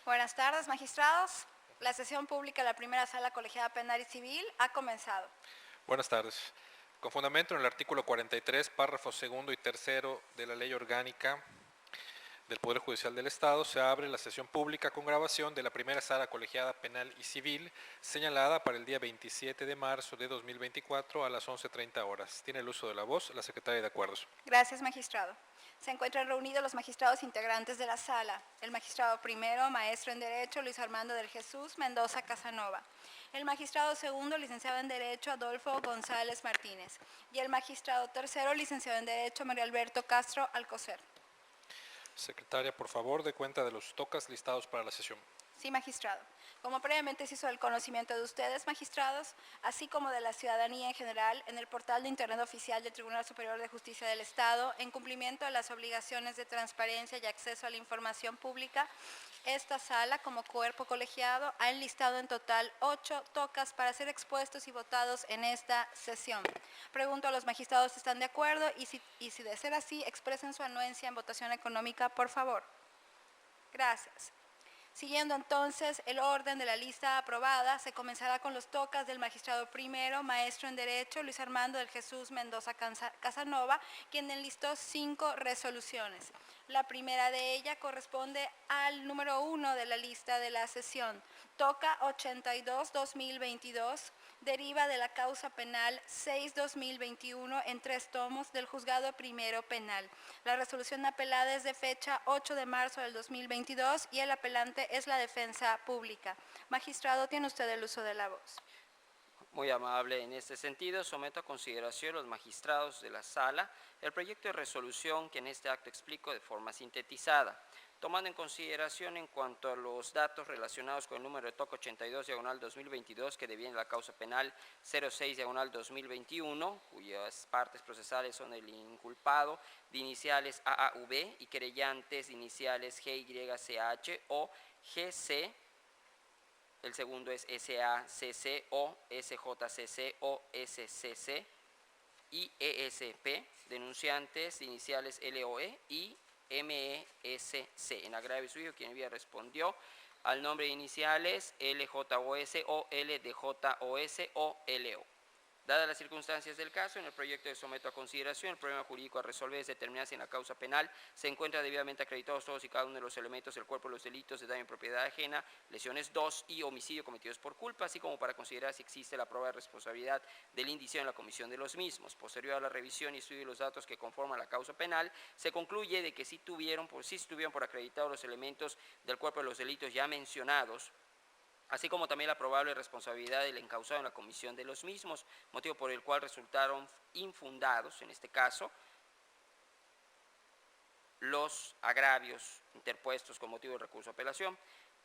Buenas tardes, magistrados. La sesión pública de la primera sala colegiada penal y civil ha comenzado. Buenas tardes. Con fundamento en el artículo 43, párrafos segundo y tercero de la Ley Orgánica del Poder Judicial del Estado, se abre la sesión pública con grabación de la primera sala colegiada penal y civil, señalada para el día 27 de marzo de 2024 a las 11:30 horas. Tiene el uso de la voz la secretaria de Acuerdos. Gracias, magistrado. Se encuentran reunidos los magistrados integrantes de la sala. El magistrado primero, maestro en Derecho, Luis Armando del Jesús Mendoza Casanova. El magistrado segundo, licenciado en Derecho, Adolfo González Martínez. Y el magistrado tercero, licenciado en Derecho, Mario Alberto Castro Alcocer. Secretaria, por favor, dé cuenta de los tocas listados para la sesión. Sí, magistrado. Como previamente se hizo el conocimiento de ustedes, magistrados, así como de la ciudadanía en general, en el portal de Internet oficial del Tribunal Superior de Justicia del Estado, en cumplimiento de las obligaciones de transparencia y acceso a la información pública, esta sala, como cuerpo colegiado, ha enlistado en total 8 tocas para ser expuestos y votados en esta sesión. Pregunto a los magistrados si están de acuerdo y si de ser así, expresen su anuencia en votación económica, por favor. Gracias. Siguiendo entonces el orden de la lista aprobada, se comenzará con los tocas del magistrado primero, maestro en Derecho, Luis Armando del Jesús Mendoza Casanova, quien enlistó 5 resoluciones. La primera de ellas corresponde al número 1 de la lista de la sesión. Toca 82-2022, deriva de la causa penal 6-2021 en 3 tomos del Juzgado Primero Penal. La resolución apelada es de fecha 8 de marzo del 2022 y el apelante es la defensa pública. Magistrado, tiene usted el uso de la voz. Muy amable. En este sentido, someto a consideración los magistrados de la sala el proyecto de resolución que en este acto explico de forma sintetizada. Tomando en consideración en cuanto a los datos relacionados con el número de toca 82/2022 que deviene la causa penal 06/2021, cuyas partes procesales son el inculpado de iniciales AAV y querellantes de iniciales GYCH o GC. El segundo es SACC o SJCC o SCC y ESP, denunciantes de iniciales LOE y MESC. En agravio suyo, quien había respondió al nombre de iniciales LJOS o LDJOS o LO. Dadas las circunstancias del caso, en el proyecto de someto a consideración, el problema jurídico a resolver es determinar si en la causa penal se encuentra debidamente acreditados todos y cada uno de los elementos del cuerpo de los delitos de daño en propiedad ajena, lesiones 2 y homicidio cometidos por culpa, así como para considerar si existe la prueba de responsabilidad del indiciado en la comisión de los mismos. Posterior a la revisión y estudio de los datos que conforman la causa penal, se concluye de que sí estuvieron por acreditados los elementos del cuerpo de los delitos ya mencionados, así como también la probable responsabilidad del encausado en la comisión de los mismos, motivo por el cual resultaron infundados, en este caso, los agravios interpuestos con motivo del recurso de apelación.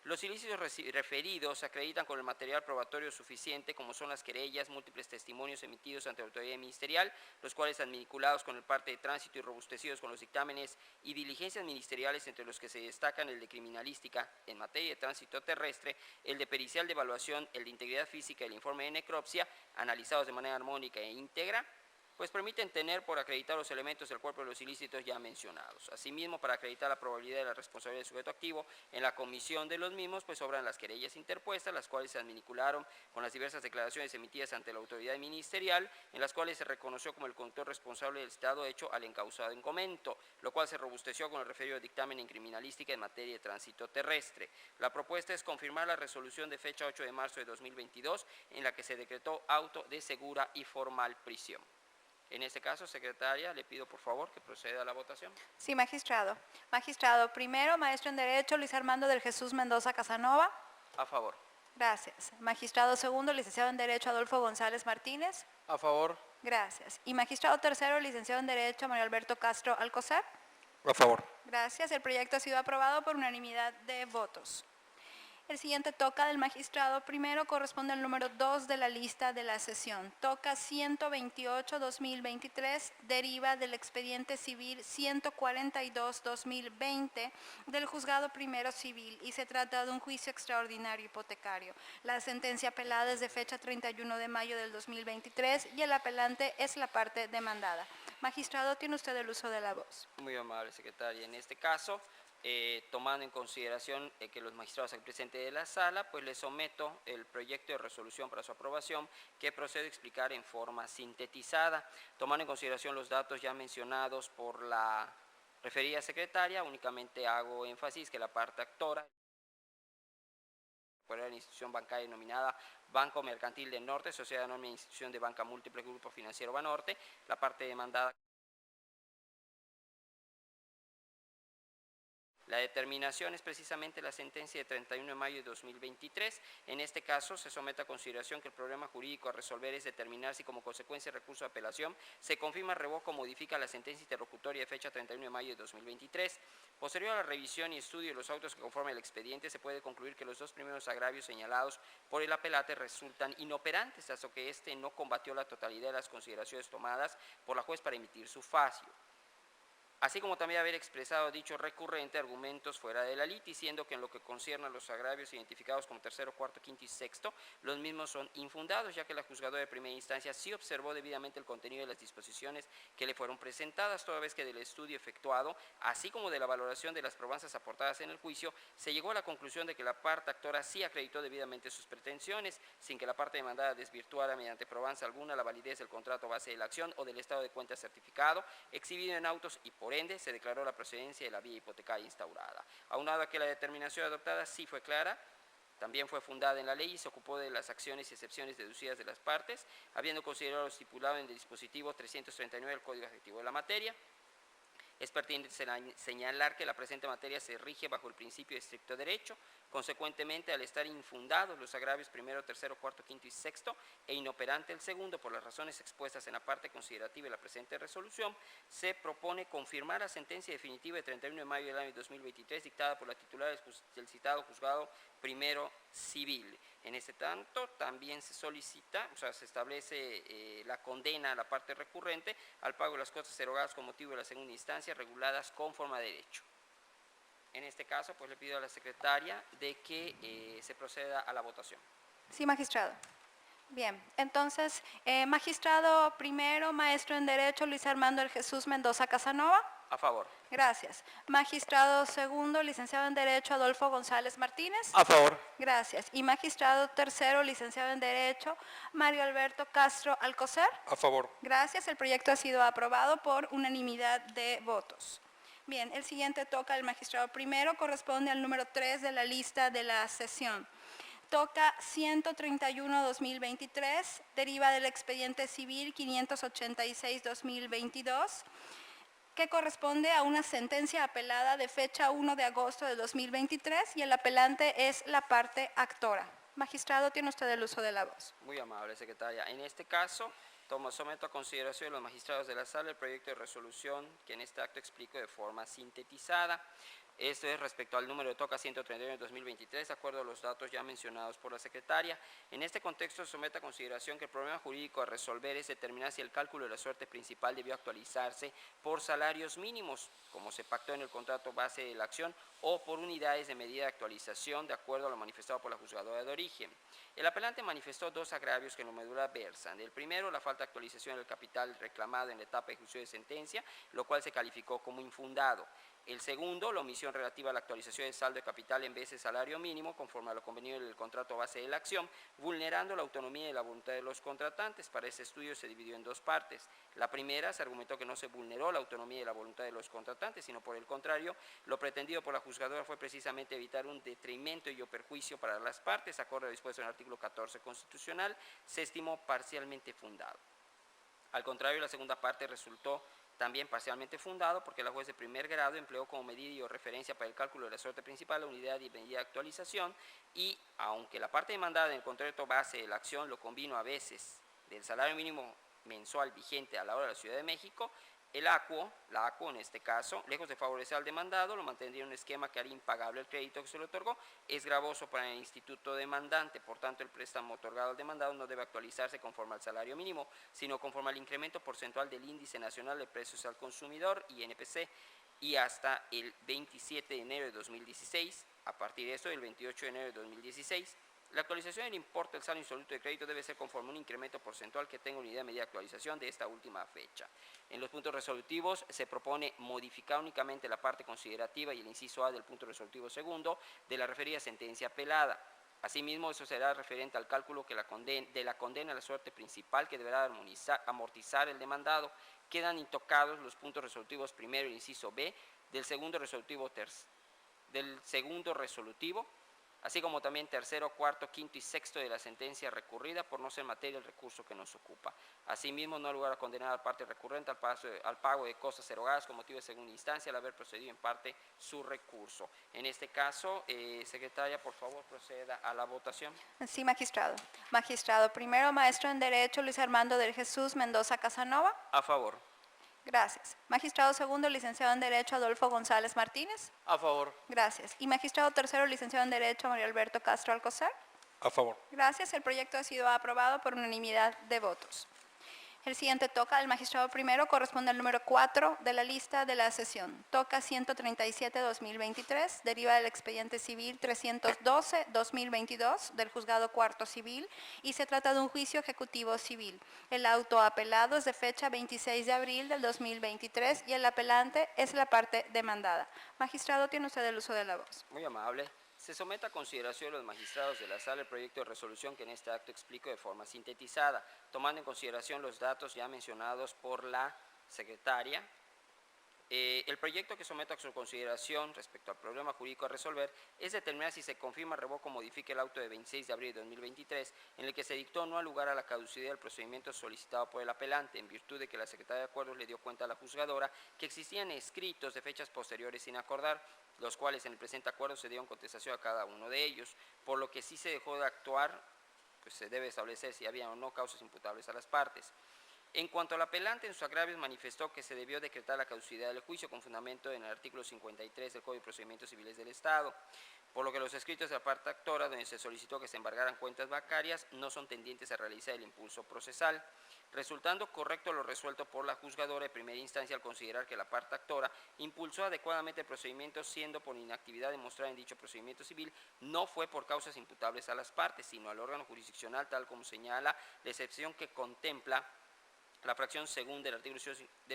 Los ilícitos referidos se acreditan con el material probatorio suficiente, como son las querellas, múltiples testimonios emitidos ante la autoridad ministerial, los cuales están vinculados con el parte de tránsito y robustecidos con los dictámenes y diligencias ministeriales, entre los que se destacan el de criminalística en materia de tránsito terrestre, el de pericial de evaluación, el de integridad física y el informe de necropsia, analizados de manera armónica e íntegra, pues permiten tener por acreditar los elementos del cuerpo de los ilícitos ya mencionados. Asimismo, para acreditar la probabilidad de la responsabilidad del sujeto activo en la comisión de los mismos, pues obran las querellas interpuestas, las cuales se vincularon con las diversas declaraciones emitidas ante la autoridad ministerial, en las cuales se reconoció como el conductor responsable del Estado hecho al encausado en comento, lo cual se robusteció con el referido dictamen en criminalística en materia de tránsito terrestre. La propuesta es confirmar la resolución de fecha 8 de marzo de 2022, en la que se decretó auto de segura y formal prisión. En este caso, secretaria, le pido por favor que proceda a la votación. Sí, magistrado. Magistrado primero, maestro en Derecho, Luis Armando del Jesús Mendoza Casanova. A favor. Gracias. Magistrado segundo, licenciado en Derecho, Adolfo González Martínez. A favor. Gracias. Y magistrado tercero, licenciado en Derecho, Mario Alberto Castro Alcocer. A favor. Gracias. El proyecto ha sido aprobado por unanimidad de votos. El siguiente toca del magistrado primero corresponde al número 2 de la lista de la sesión. Toca 128-2023, deriva del expediente civil 142-2020 del Juzgado Primero Civil y se trata de un juicio extraordinario hipotecario. La sentencia apelada es de fecha 31 de mayo del 2023 y el apelante es la parte demandada. Magistrado, tiene usted el uso de la voz. Muy amable, secretaria. En este caso, tomando en consideración que los magistrados aquí presentes de la sala, pues les someto el proyecto de resolución para su aprobación, que procedo a explicar en forma sintetizada. Tomando en consideración los datos ya mencionados por la referida secretaria, únicamente hago énfasis que la parte actora por la institución bancaria denominada Banco Mercantil del Norte, Sociedad Anónima de Institución de Banca Múltiple Grupo Financiero Banorte, la parte demandada. La determinación es precisamente la sentencia de 31 de mayo de 2023. En este caso, se somete a consideración que el problema jurídico a resolver es determinar si como consecuencia del recurso de apelación se confirma, revoca o modifica la sentencia interlocutoria de fecha 31 de mayo de 2023. Posterior a la revisión y estudio de los autos que conforman el expediente, se puede concluir que los dos primeros agravios señalados por el apelante resultan inoperantes, hasta que éste no combatió la totalidad de las consideraciones tomadas por la juez para emitir su facio, así como también haber expresado dicho recurrente argumentos fuera de la litis, siendo que en lo que concierne a los agravios identificados como tercero, cuarto, quinto y sexto, los mismos son infundados, ya que la juzgadora de primera instancia sí observó debidamente el contenido de las disposiciones que le fueron presentadas, toda vez que del estudio efectuado, así como de la valoración de las probanzas aportadas en el juicio, se llegó a la conclusión de que la parte actora sí acreditó debidamente sus pretensiones, sin que la parte demandada desvirtuara mediante probanza alguna la validez del contrato base de la acción o del estado de cuenta certificado, exhibido en autos, y por ende se declaró la procedencia de la vía hipotecaria instaurada. Aunado a que la determinación adoptada sí fue clara, también fue fundada en la ley y se ocupó de las acciones y excepciones deducidas de las partes, habiendo considerado lo estipulado en el dispositivo 339 del Código Adjetivo de la materia. Es pertinente señalar que la presente materia se rige bajo el principio de estricto derecho. Consecuentemente, al estar infundados los agravios primero, tercero, cuarto, quinto y sexto e inoperante el segundo por las razones expuestas en la parte considerativa de la presente resolución, se propone confirmar la sentencia definitiva de 31 de mayo del año 2023 dictada por la titular del citado juzgado primero civil. En este tanto, también se solicita, o sea, se establece la condena a la parte recurrente al pago de las costas erogadas con motivo de la segunda instancia, reguladas conforme a derecho. En este caso, pues le pido a la secretaria de que se proceda a la votación. Sí, magistrado. Bien, entonces, magistrado primero, maestro en Derecho, Luis Armando El Jesús Mendoza Casanova. A favor. Gracias. Magistrado segundo, licenciado en Derecho, Adolfo González Martínez. A favor. Gracias. Y magistrado tercero, licenciado en Derecho, Mario Alberto Castro Alcocer. A favor. Gracias. El proyecto ha sido aprobado por unanimidad de votos. Bien, el siguiente toca al magistrado primero, corresponde al número 3 de la lista de la sesión. Toca 131-2023, deriva del expediente civil 586-2022, que corresponde a una sentencia apelada de fecha 1 de agosto de 2023 y el apelante es la parte actora. Magistrado, tiene usted el uso de la voz. Muy amable, secretaria. En este caso, someto a consideración de los magistrados de la sala el proyecto de resolución que en este acto explico de forma sintetizada. Esto es respecto al número de toca 131 de 2023, de acuerdo a los datos ya mencionados por la secretaria. En este contexto, somete a consideración que el problema jurídico a resolver es determinar si el cálculo de la suerte principal debió actualizarse por salarios mínimos, como se pactó en el contrato base de la acción, o por unidades de medida de actualización, de acuerdo a lo manifestado por la juzgadora de origen. El apelante manifestó dos agravios que en lo medular versan. El primero, la falta de actualización del capital reclamado en la etapa de juicio de sentencia, lo cual se calificó como infundado. El segundo, la omisión relativa a la actualización del saldo de capital en vez de salario mínimo, conforme a lo convenido en el contrato base de la acción, vulnerando la autonomía y la voluntad de los contratantes. Para este estudio se dividió en dos partes. La primera, se argumentó que no se vulneró la autonomía y la voluntad de los contratantes, sino por el contrario, lo pretendido por la juzgadora fue precisamente evitar un detrimento y o perjuicio para las partes, acorde a lo dispuesto en el artículo 14 constitucional, se estimó parcialmente fundado. Al contrario, la segunda parte resultó también parcialmente fundado porque la juez de primer grado empleó como medida y o referencia para el cálculo de la suerte principal la unidad y medida de actualización y, aunque la parte demandada en el contrato base de la acción lo convino a veces del salario mínimo mensual vigente a la hora de la Ciudad de México, la ACUO en este caso, lejos de favorecer al demandado, lo mantendría en un esquema que haría impagable el crédito que se le otorgó, es gravoso para el instituto demandante, por tanto el préstamo otorgado al demandado no debe actualizarse conforme al salario mínimo, sino conforme al incremento porcentual del Índice Nacional de Precios al Consumidor, INPC, y hasta el 27 de enero de 2016, a partir de eso, el 28 de enero de 2016, La actualización del importe del saldo insoluto de crédito debe ser conforme a un incremento porcentual que tenga unidad de medida de actualización de esta última fecha. En los puntos resolutivos se propone modificar únicamente la parte considerativa y el inciso A del punto resolutivo segundo de la referida sentencia apelada. Asimismo, eso será referente al cálculo de la condena a la suerte principal que deberá amortizar el demandado. Quedan intocados los puntos resolutivos primero y el inciso B del segundo resolutivo, así como también tercero, cuarto, quinto y sexto de la sentencia recurrida por no ser materia del recurso que nos ocupa. Asimismo, no hay lugar a condenar a la parte recurrente al pago de costas erogadas con motivo de segunda instancia al haber procedido en parte su recurso. En este caso, secretaria, por favor, proceda a la votación. Sí, magistrado. Magistrado primero, maestro en Derecho Luis Armando del Jesús Mendoza Casanova. A favor. Gracias. Magistrado segundo, licenciado en Derecho Adolfo González Martínez. A favor. Gracias. Y magistrado tercero, licenciado en Derecho Mario Alberto Castro Alcocer. A favor. Gracias. El proyecto ha sido aprobado por unanimidad de votos. El siguiente toca al magistrado primero, corresponde al número 4 de la lista de la sesión. Toca 137-2023, deriva del expediente civil 312-2022 del juzgado cuarto civil y se trata de un juicio ejecutivo civil. El auto apelado es de fecha 26 de abril del 2023 y el apelante es la parte demandada. Magistrado, tiene usted el uso de la voz. Muy amable. Se somete a consideración de los magistrados de la sala el proyecto de resolución que en este acto explico de forma sintetizada, tomando en consideración los datos ya mencionados por la secretaria. El proyecto que someto a su consideración respecto al problema jurídico a resolver es determinar si se confirma, revoca o modifica el auto de 26 de abril de 2023 en el que se dictó no al lugar a la caducidad del procedimiento solicitado por el apelante en virtud de que la Secretaría de Acuerdos le dio cuenta a la juzgadora que existían escritos de fechas posteriores sin acordar, los cuales en el presente acuerdo se dieron contestación a cada uno de ellos, por lo que sí se dejó de actuar, pues se debe establecer si había o no causas imputables a las partes. En cuanto al apelante, en sus agravios manifestó que se debió decretar la caducidad del juicio con fundamento en el artículo 53 del Código de Procedimientos Civiles del Estado, por lo que los escritos de la parte actora, donde se solicitó que se embargaran cuentas bancarias, no son tendientes a realizar el impulso procesal, resultando correcto lo resuelto por la juzgadora de primera instancia al considerar que la parte actora impulsó adecuadamente el procedimiento, siendo por inactividad demostrada en dicho procedimiento civil, no fue por causas imputables a las partes, sino al órgano jurisdiccional, tal como señala la excepción que contempla la fracción segunda del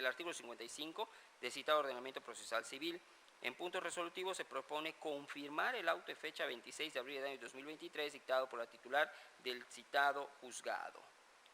artículo 55 del citado ordenamiento procesal civil. En puntos resolutivos se propone confirmar el auto de fecha 26 de abril del año 2023 dictado por la titular del citado juzgado.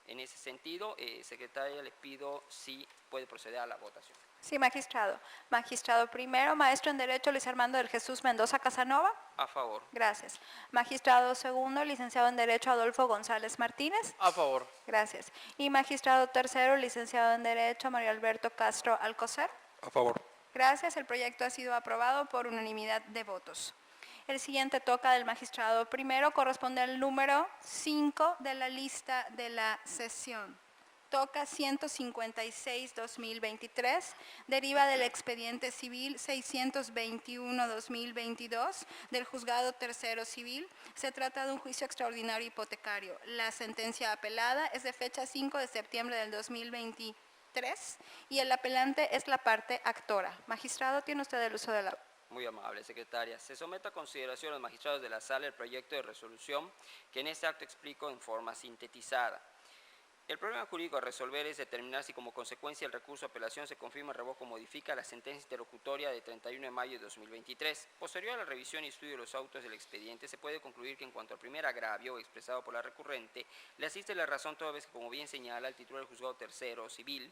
En ese sentido, secretaria, le pido si puede proceder a la votación. Sí, magistrado. Magistrado primero, maestro en Derecho Luis Armando del Jesús Mendoza Casanova. A favor. Gracias. Magistrado segundo, licenciado en Derecho Adolfo González Martínez. A favor. Gracias. Y magistrado tercero, licenciado en Derecho Mario Alberto Castro Alcocer. A favor. Gracias. El proyecto ha sido aprobado por unanimidad de votos. El siguiente toca del magistrado primero, corresponde al número 5 de la lista de la sesión. Toca 156-2023, deriva del expediente civil 621-2022 del juzgado tercero civil. Se trata de un juicio extraordinario hipotecario. La sentencia apelada es de fecha 5 de septiembre del 2023 y el apelante es la parte actora. Magistrado, tiene usted el uso de la... Muy amable, secretaria. Se somete a consideración a los magistrados de la sala el proyecto de resolución que en este acto explico en forma sintetizada. El problema jurídico a resolver es determinar si como consecuencia del recurso de apelación se confirma, revoca o modifica la sentencia interlocutoria de 31 de mayo de 2023. Posterior a la revisión y estudio de los autos del expediente, se puede concluir que en cuanto al primer agravio expresado por la recurrente, le asiste la razón toda vez que, como bien señala el titular del juzgado tercero civil,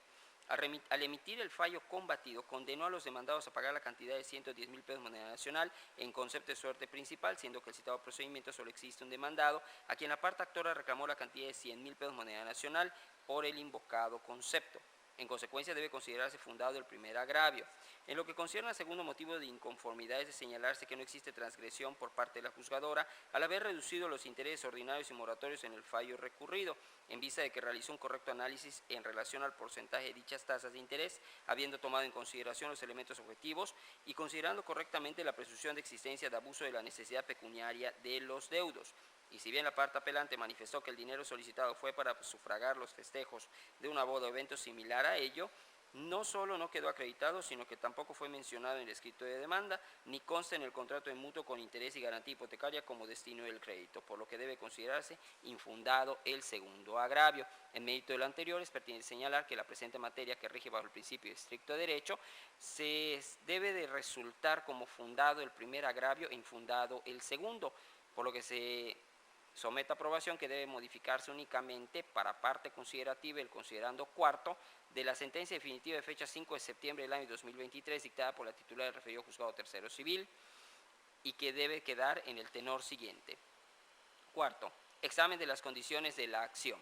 al emitir el fallo combatido, condenó a los demandados a pagar la cantidad de 110,000 pesos moneda nacional en concepto de suerte principal, siendo que el citado procedimiento solo existe un demandado, a quien la parte actora reclamó la cantidad de 100,000 pesos moneda nacional por el invocado concepto. En consecuencia, debe considerarse fundado el primer agravio. En lo que concierne al segundo motivo de inconformidad es de señalarse que no existe transgresión por parte de la juzgadora al haber reducido los intereses ordinarios y moratorios en el fallo recurrido, en vista de que realizó un correcto análisis en relación al porcentaje de dichas tasas de interés, habiendo tomado en consideración los elementos objetivos y considerando correctamente la presunción de existencia de abuso de la necesidad pecuniaria de los deudos. Y si bien la parte apelante manifestó que el dinero solicitado fue para sufragar los festejos de una boda o evento similar a ello, no solo no quedó acreditado, sino que tampoco fue mencionado en el escrito de demanda, ni consta en el contrato de mutuo con interés y garantía hipotecaria como destino del crédito, por lo que debe considerarse infundado el segundo agravio. En mérito de lo anterior, es pertinente señalar que la presente materia, que rige bajo el principio de estricto derecho, se debe de resultar como fundado el primer agravio e infundado el segundo, por lo que se somete a aprobación que debe modificarse únicamente para parte considerativa el considerando cuarto de la sentencia definitiva de fecha 5 de septiembre del año 2023 dictada por la titular del referido juzgado tercero civil y que debe quedar en el tenor siguiente. Cuarto, examen de las condiciones de la acción.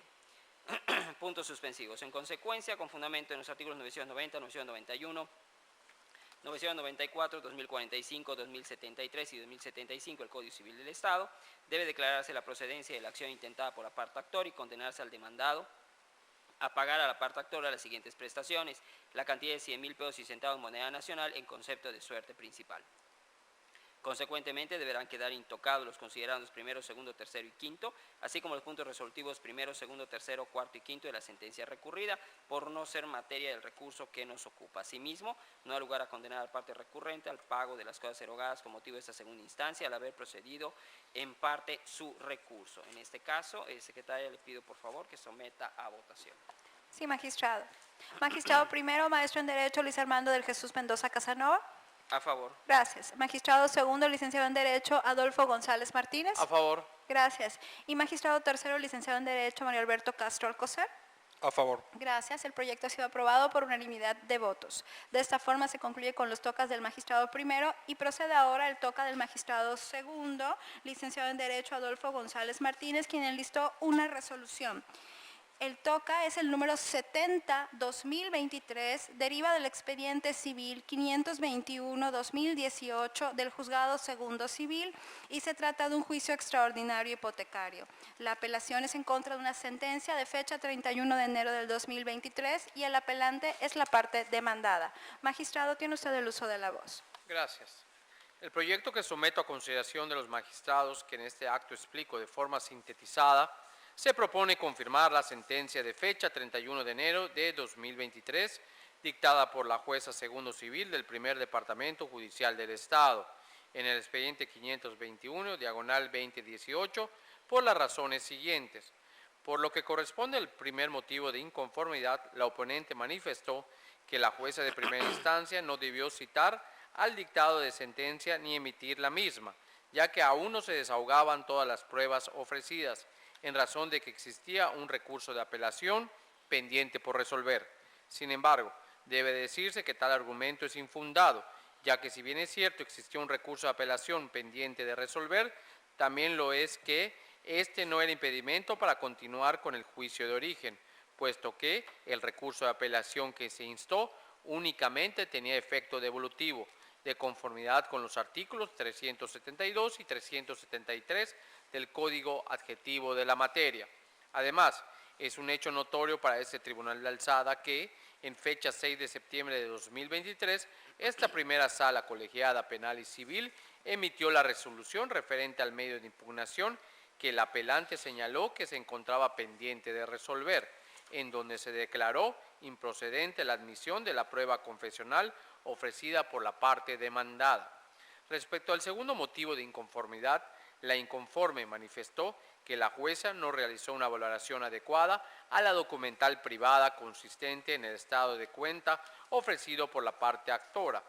Puntos suspensivos. En consecuencia, con fundamento en los artículos 990, 991, 994, 2045, 2073 y 2075 del Código Civil del Estado, debe declararse la procedencia de la acción intentada por la parte actor y condenarse al demandado a pagar a la parte actora las siguientes prestaciones: la cantidad de 100.000 pesos y centavos moneda nacional en concepto de suerte principal. Consecuentemente, deberán quedar intocados los considerandos primero, segundo, tercero y quinto, así como los puntos resolutivos primero, segundo, tercero, cuarto y quinto de la sentencia recurrida, por no ser materia del recurso que nos ocupa. Asimismo, no da lugar a condenar a la parte recurrente al pago de las cosas erogadas con motivo de esta segunda instancia, al haber procedido en parte su recurso. En este caso, secretaria, le pido por favor que someta a votación. Sí, magistrado. Magistrado primero, maestro en Derecho Luis Armando del Jesús Mendoza Casanova. A favor. Gracias. Magistrado segundo, licenciado en Derecho Adolfo González Martínez. A favor. Gracias. Y magistrado tercero, licenciado en Derecho Mario Alberto Castro Alcocer. A favor. Gracias. El proyecto ha sido aprobado por unanimidad de votos. De esta forma se concluye con los tocas del magistrado primero y procede ahora el toca del magistrado segundo, licenciado en Derecho Adolfo González Martínez, quien enlistó una resolución. El toca es el número 70-2023, deriva del expediente civil 521-2018 del Juzgado Segundo Civil y se trata de un juicio extraordinario hipotecario. La apelación es en contra de una sentencia de fecha 31 de enero del 2023 y el apelante es la parte demandada. Magistrado, tiene usted el uso de la voz. Gracias. El proyecto que someto a consideración de los magistrados, que en este acto explico de forma sintetizada, se propone confirmar la sentencia de fecha 31 de enero de 2023, dictada por la jueza segundo civil del primer departamento judicial del Estado, en el expediente 521, diagonal 2018, por las razones siguientes. Por lo que corresponde al primer motivo de inconformidad, la oponente manifestó que la jueza de primera instancia no debió citar al dictado de sentencia ni emitir la misma, ya que aún no se desahogaban todas las pruebas ofrecidas, en razón de que existía un recurso de apelación pendiente por resolver. Sin embargo, debe decirse que tal argumento es infundado, ya que si bien es cierto existió un recurso de apelación pendiente de resolver, también lo es que este no era impedimento para continuar con el juicio de origen, puesto que el recurso de apelación que se instó únicamente tenía efecto devolutivo, de conformidad con los artículos 372 y 373 del Código Adjetivo de la materia. Además, es un hecho notorio para este Tribunal de Alzada que, en fecha 6 de septiembre de 2023, esta primera sala colegiada penal y civil emitió la resolución referente al medio de impugnación que el apelante señaló que se encontraba pendiente de resolver, en donde se declaró improcedente la admisión de la prueba confesional ofrecida por la parte demandada. Respecto al segundo motivo de inconformidad, la inconforme manifestó que la jueza no realizó una valoración adecuada a la documental privada consistente en el estado de cuenta ofrecido por la parte actora,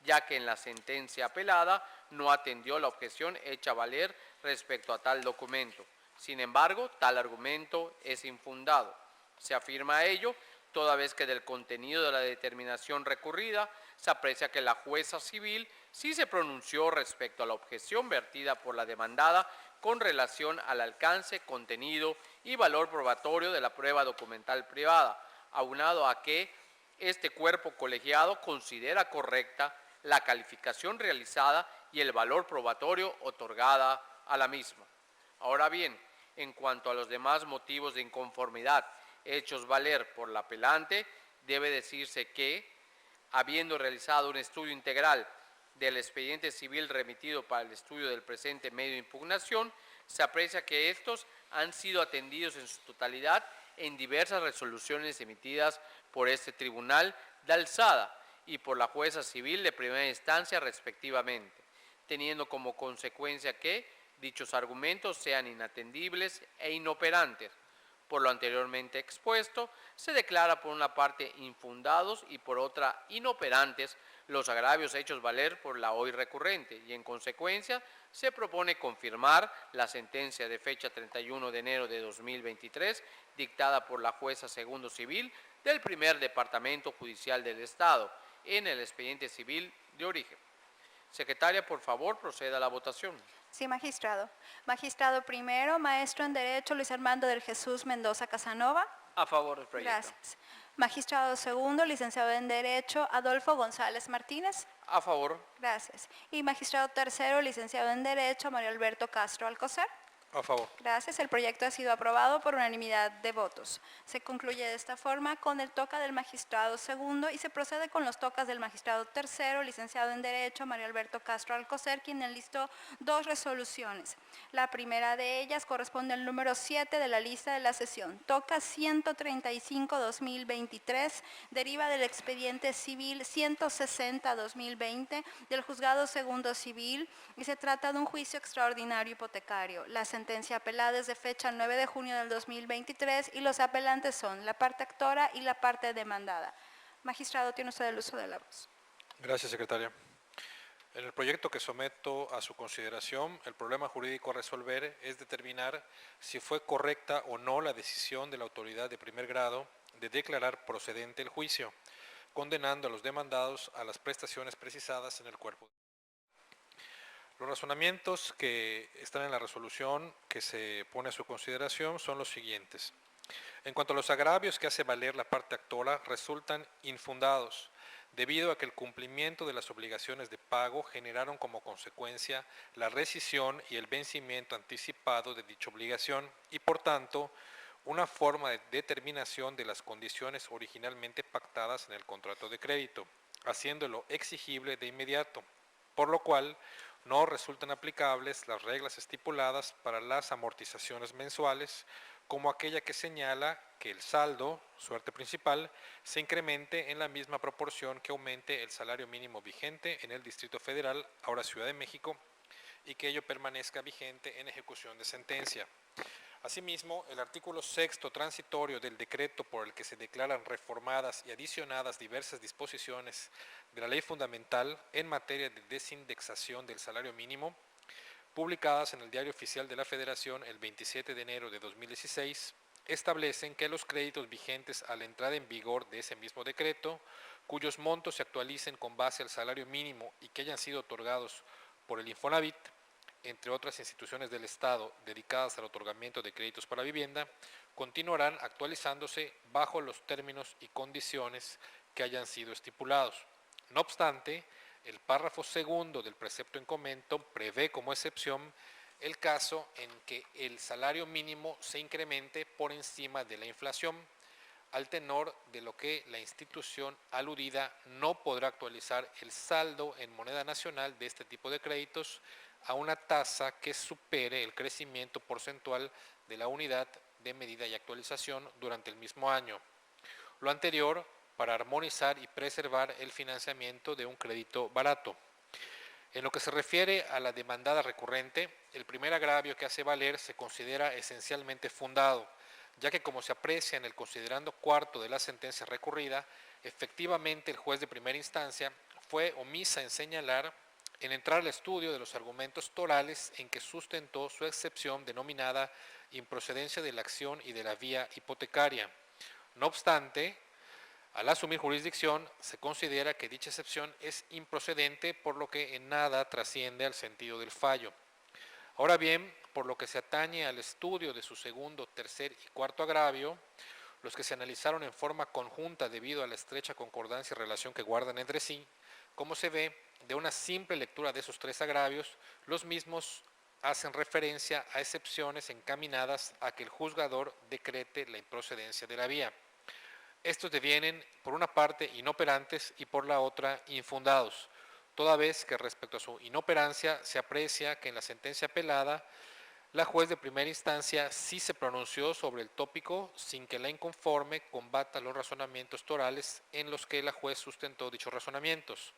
ya que en la sentencia apelada no atendió la objeción hecha valer respecto a tal documento. Sin embargo, tal argumento es infundado. Se afirma ello toda vez que del contenido de la determinación recurrida se aprecia que la jueza civil sí se pronunció respecto a la objeción vertida por la demandada con relación al alcance, contenido y valor probatorio de la prueba documental privada, aunado a que este cuerpo colegiado considera correcta la calificación realizada y el valor probatorio otorgada a la misma. Ahora bien, en cuanto a los demás motivos de inconformidad hechos valer por la apelante, debe decirse que, habiendo realizado un estudio integral del expediente civil remitido para el estudio del presente medio de impugnación, se aprecia que estos han sido atendidos en su totalidad en diversas resoluciones emitidas por este tribunal de alzada y por la jueza civil de primera instancia respectivamente, teniendo como consecuencia que dichos argumentos sean inatendibles e inoperantes. Por lo anteriormente expuesto, se declara por una parte infundados y por otra inoperantes los agravios hechos valer por la hoy recurrente y en consecuencia se propone confirmar la sentencia de fecha 31 de enero de 2023 dictada por la jueza segundo civil del primer Departamento Judicial del Estado en el expediente civil de origen. Secretaria, por favor, proceda a la votación. Sí, magistrado. Magistrado primero, maestro en Derecho Luis Armando del Jesús Mendoza Casanova. A favor del proyecto. Gracias. Magistrado segundo, licenciado en Derecho Adolfo González Martínez. A favor. Gracias. Y magistrado tercero, licenciado en Derecho Mario Alberto Castro Alcocer. A favor. Gracias. El proyecto ha sido aprobado por unanimidad de votos. Se concluye de esta forma con el toca del magistrado segundo y se procede con los tocas del magistrado tercero, licenciado en Derecho Mario Alberto Castro Alcocer, quien enlistó 2 resoluciones. La primera de ellas corresponde al número 7 de la lista de la sesión. Toca 135-2023, deriva del expediente civil 160-2020 del Juzgado Segundo Civil y se trata de un juicio extraordinario hipotecario. La sentencia apelada es de fecha 9 de junio del 2023 y los apelantes son la parte actora y la parte demandada. Magistrado, tiene usted el uso de la voz. Gracias, secretaria. En el proyecto que someto a su consideración, el problema jurídico a resolver es determinar si fue correcta o no la decisión de la autoridad de primer grado de declarar procedente el juicio, condenando a los demandados a las prestaciones precisadas en el cuerpo. Los razonamientos que están en la resolución que se pone a su consideración son los siguientes. En cuanto a los agravios que hace valer la parte actora, resultan infundados, debido a que el cumplimiento de las obligaciones de pago generaron como consecuencia la rescisión y el vencimiento anticipado de dicha obligación y, por tanto, una forma de determinación de las condiciones originalmente pactadas en el contrato de crédito, haciéndolo exigible de inmediato, por lo cual no resultan aplicables las reglas estipuladas para las amortizaciones mensuales, como aquella que señala que el saldo, suerte principal, se incremente en la misma proporción que aumente el salario mínimo vigente en el Distrito Federal, ahora Ciudad de México, y que ello permanezca vigente en ejecución de sentencia. Asimismo, el artículo 6º transitorio del decreto por el que se declaran reformadas y adicionadas diversas disposiciones de la Ley Fundamental en materia de desindexación del salario mínimo, publicadas en el Diario Oficial de la Federación el 27 de enero de 2016, establecen que los créditos vigentes a la entrada en vigor de ese mismo decreto, cuyos montos se actualicen con base al salario mínimo y que hayan sido otorgados por el Infonavit, entre otras instituciones del Estado dedicadas al otorgamiento de créditos para vivienda, continuarán actualizándose bajo los términos y condiciones que hayan sido estipulados. No obstante, el párrafo segundo del precepto en comento prevé como excepción el caso en que el salario mínimo se incremente por encima de la inflación, al tenor de lo que la institución aludida no podrá actualizar el saldo en moneda nacional de este tipo de créditos a una tasa que supere el crecimiento porcentual de la unidad de medida y actualización durante el mismo año. Lo anterior para armonizar y preservar el financiamiento de un crédito barato. En lo que se refiere a la demandada recurrente, el primer agravio que hace valer se considera esencialmente fundado, ya que como se aprecia en el considerando cuarto de la sentencia recurrida, efectivamente el juez de primera instancia fue omisa en señalar en entrar al estudio de los argumentos torales en que sustentó su excepción denominada improcedencia de la acción y de la vía hipotecaria. No obstante, al asumir jurisdicción, se considera que dicha excepción es improcedente, por lo que en nada trasciende al sentido del fallo. Ahora bien, por lo que se atañe al estudio de su segundo, tercer y cuarto agravio, los que se analizaron en forma conjunta debido a la estrecha concordancia y relación que guardan entre sí, como se ve de una simple lectura de esos 3 agravios, los mismos hacen referencia a excepciones encaminadas a que el juzgador decrete la improcedencia de la vía. Estos devienen, por una parte, inoperantes y por la otra, infundados, toda vez que respecto a su inoperancia se aprecia que en la sentencia apelada La juez de primera instancia sí se pronunció sobre el tópico sin que la inconforme combata los razonamientos torales en los que la juez sustentó dichos razonamientos.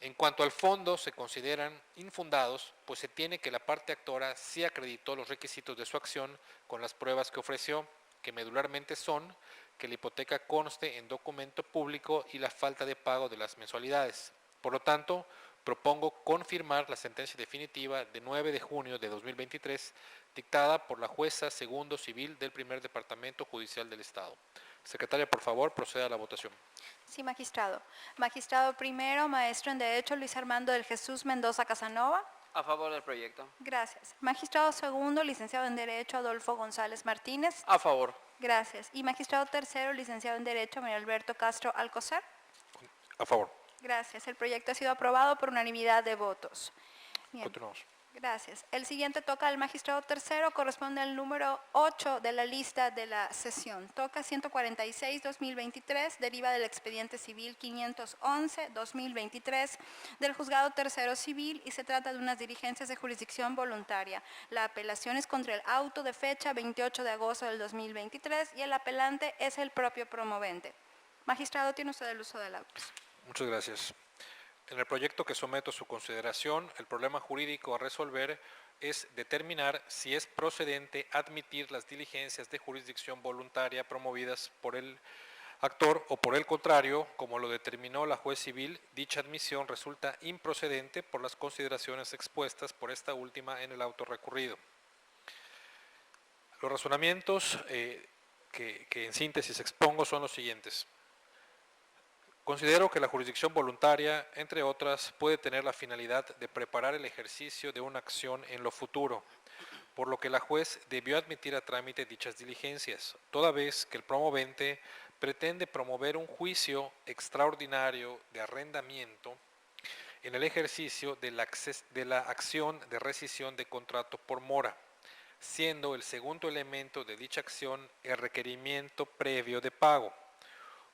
En cuanto al fondo, se consideran infundados, pues se tiene que la parte actora sí acreditó los requisitos de su acción con las pruebas que ofreció, que medularmente son que la hipoteca conste en documento público y la falta de pago de las mensualidades. Por lo tanto, propongo confirmar la sentencia definitiva de 9 de junio de 2023, dictada por la jueza segundo civil del primer departamento judicial del Estado. Secretaria, por favor, proceda a la votación. Sí, magistrado. Magistrado primero, maestro en Derecho Luis Armando del Jesús Mendoza Casanova. A favor del proyecto. Gracias. Magistrado segundo, licenciado en Derecho Adolfo González Martínez. A favor. Gracias. Y magistrado tercero, licenciado en Derecho María Alberto Castro Alcocer. A favor. Gracias. El proyecto ha sido aprobado por unanimidad de votos. Bien. Continuamos. Gracias. El siguiente toca al magistrado tercero, corresponde al número 8 de la lista de la sesión. Toca 146-2023, deriva del expediente civil 511-2023 del juzgado tercero civil y se trata de unas diligencias de jurisdicción voluntaria. La apelación es contra el auto de fecha 28 de agosto del 2023 y el apelante es el propio promovente. Magistrado, tiene usted el uso del auto. Muchas gracias. En el proyecto que someto a su consideración, el problema jurídico a resolver es determinar si es procedente admitir las diligencias de jurisdicción voluntaria promovidas por el actor o por el contrario, como lo determinó la juez civil, dicha admisión resulta improcedente por las consideraciones expuestas por esta última en el auto recurrido. Los razonamientos que en síntesis expongo son los siguientes. Considero que la jurisdicción voluntaria, entre otras, puede tener la finalidad de preparar el ejercicio de una acción en lo futuro, por lo que la juez debió admitir a trámite dichas diligencias, toda vez que el promovente pretende promover un juicio extraordinario de arrendamiento en el ejercicio de la acción de rescisión de contrato por mora, siendo el segundo elemento de dicha acción el requerimiento previo de pago,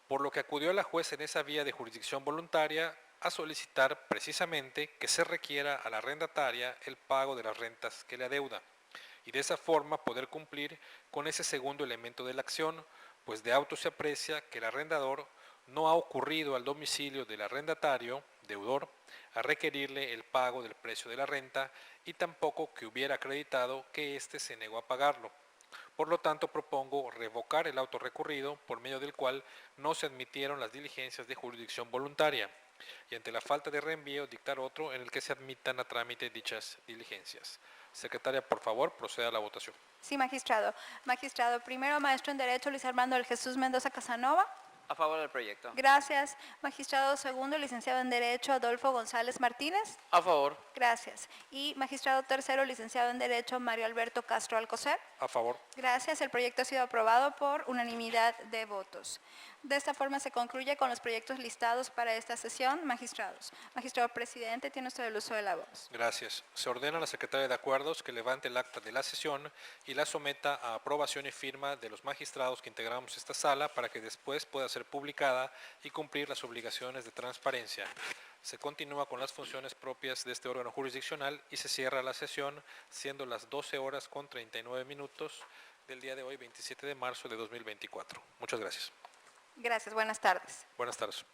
por lo que acudió la juez en esa vía de jurisdicción voluntaria a solicitar precisamente que se requiera a la arrendataria el pago de las rentas que le adeuda, y de esa forma poder cumplir con ese segundo elemento de la acción, pues de auto se aprecia que el arrendador no ha ocurrido al domicilio del arrendatario, deudor, a requerirle el pago del precio de la renta y tampoco que hubiera acreditado que éste se negó a pagarlo. Por lo tanto, propongo revocar el auto recurrido por medio del cual no se admitieron las diligencias de jurisdicción voluntaria y ante la falta de reenvío dictar otro en el que se admitan a trámite dichas diligencias. Secretaria, por favor, proceda a la votación. Sí, magistrado. Magistrado primero, maestro en Derecho Luis Armando del Jesús Mendoza Casanova. A favor del proyecto. Gracias. Magistrado segundo, licenciado en Derecho Adolfo González Martínez. A favor. Gracias. Y magistrado tercero, licenciado en Derecho Mario Alberto Castro Alcocer. A favor. Gracias. El proyecto ha sido aprobado por unanimidad de votos. De esta forma se concluye con los proyectos listados para esta sesión. Magistrados. Magistrado presidente, tiene usted el uso de la voz. Gracias. Se ordena a la secretaria de Acuerdos que levante el acta de la sesión y la someta a aprobación y firma de los magistrados que integramos esta sala para que después pueda ser publicada y cumplir las obligaciones de transparencia. Se continúa con las funciones propias de este órgano jurisdiccional y se cierra la sesión siendo las 12:39 del día de hoy, 27 de marzo de 2024. Muchas gracias. Gracias. Buenas tardes. Buenas tardes.